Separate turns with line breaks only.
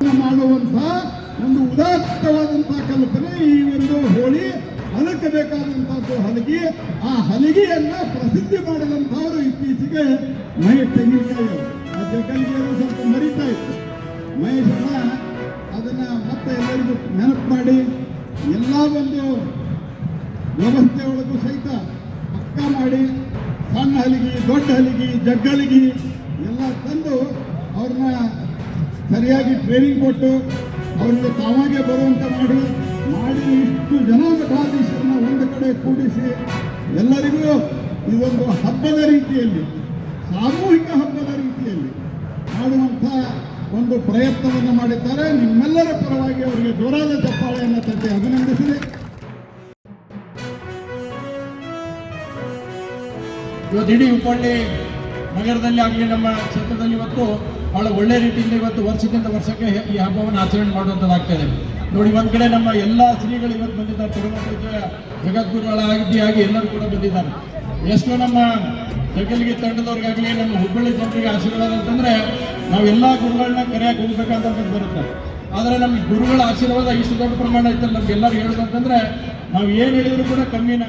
ಸಂಭ್ರಮವನ್ನು ಮಾಡುವಂಥ ಒಂದು ಉದಾತ್ತವಾದಂಥ ಕಲ್ಪನೆ ಈ ಒಂದು ಹೋಳಿ. ಅದಕ್ಕೆ ಬೇಕಾದಂಥದ್ದು ಹಲಗಿ. ಆ ಹಲಗಿಯನ್ನ ಪ್ರಸಿದ್ಧಿ ಮಾಡಿದಂಥವರು ಇತ್ತೀಚೆಗೆ ಮಹೇಶ್ ತೆಂಗಿನಕಾಯಿ. ಆ ಜಗಲಿಗೆಯನ್ನು ಸ್ವಲ್ಪ ಮರಿತಾ ಇತ್ತು. ಮಹೇಶಣ್ಣ ಅದನ್ನ ಮತ್ತೆ ಎಲ್ಲರಿಗೂ ನೆನಪು ಮಾಡಿ ಎಲ್ಲ ಒಂದು ವ್ಯವಸ್ಥೆ ಒಳಗೂ ಸಹಿತ ಪಕ್ಕ ಮಾಡಿ ಸಣ್ಣ ಹಲಗಿ, ದೊಡ್ಡ ಹಲಗಿ, ಜಗ್ಗಲಿಗಿ ಎಲ್ಲ ತಂದು ಅವ್ರನ್ನ ಸರಿಯಾಗಿ ಟ್ರೈನಿಂಗ್ ಕೊಟ್ಟು ಅವ್ರಿಗೆ ತಾವಾಗೆ ಬರುವಂತ ಮಾಡಿ ಇಷ್ಟು ಜನ ಮಠಾಧೀಶರನ್ನ ಒಂದು ಕಡೆ ಕೂಡಿಸಿ ಎಲ್ಲರಿಗೂ ಇದೊಂದು ಹಬ್ಬದ ರೀತಿಯಲ್ಲಿ, ಸಾಮೂಹಿಕ ಹಬ್ಬದ ರೀತಿಯಲ್ಲಿ ಮಾಡುವಂಥ ಒಂದು ಪ್ರಯತ್ನವನ್ನು ಮಾಡಿದ್ದಾರೆ. ನಿಮ್ಮೆಲ್ಲರ ಪರವಾಗಿ ಅವರಿಗೆ ಜೋರಾದ ಚಪ್ಪಾಳೆಯನ್ನು ತಟ್ಟಿ ಅಭಿನಂದಿಸಿದೆ.
ಇವತ್ತು ಇಡೀ ಹುಬ್ಬಳ್ಳಿ ನಗರದಲ್ಲಿ ಆಗಲಿ ನಮ್ಮ ಕ್ಷೇತ್ರದಲ್ಲಿ ಇವತ್ತು ಬಹಳ ಒಳ್ಳೆ ರೀತಿಯಿಂದ ಇವತ್ತು ವರ್ಷದಿಂದ ವರ್ಷಕ್ಕೆ ಈ ಹಬ್ಬವನ್ನು ಆಚರಣೆ ಮಾಡುವಂಥದ್ದಾಗ್ತಾ ಇದೆ. ನೋಡಿ, ಒಂದ್ ಕಡೆ ನಮ್ಮ ಎಲ್ಲ ಶ್ರೀಗಳು ಇವತ್ತು ಬಂದಿದ್ದಾರೆ. ಪರಮಪೂಜ್ಯ ಜಗದ್ಗುರುಗಳಾಗಿ ಎಲ್ಲರೂ ಕೂಡ ಬಂದಿದ್ದಾರೆ. ಎಷ್ಟೋ ನಮ್ಮ ಜಗಲಿಗೆ ತಂಡದವ್ರಿಗಾಗಲಿ ನಮ್ಮ ಹುಬ್ಬಳ್ಳಿ ಜನರಿಗೆ ಆಶೀರ್ವಾದ ಅಂತಂದ್ರೆ ನಾವೆಲ್ಲ ಗುರುಗಳನ್ನ ಕರೆಯಾಗಿ ಹೋಗ್ಬೇಕಂತ ಬರುತ್ತೆ. ಆದರೆ ನಮ್ಗೆ ಗುರುಗಳ ಆಶೀರ್ವಾದ ಇಷ್ಟು ದೊಡ್ಡ ಪ್ರಮಾಣ ಇತ್ತಲ್ಲ, ನಮ್ಗೆಲ್ಲರೂ ಹೇಳೋದಂತಂದ್ರೆ ನಾವು ಏನು ಹೇಳಿದ್ರು ಕೂಡ ಕಮ್ಮಿನ.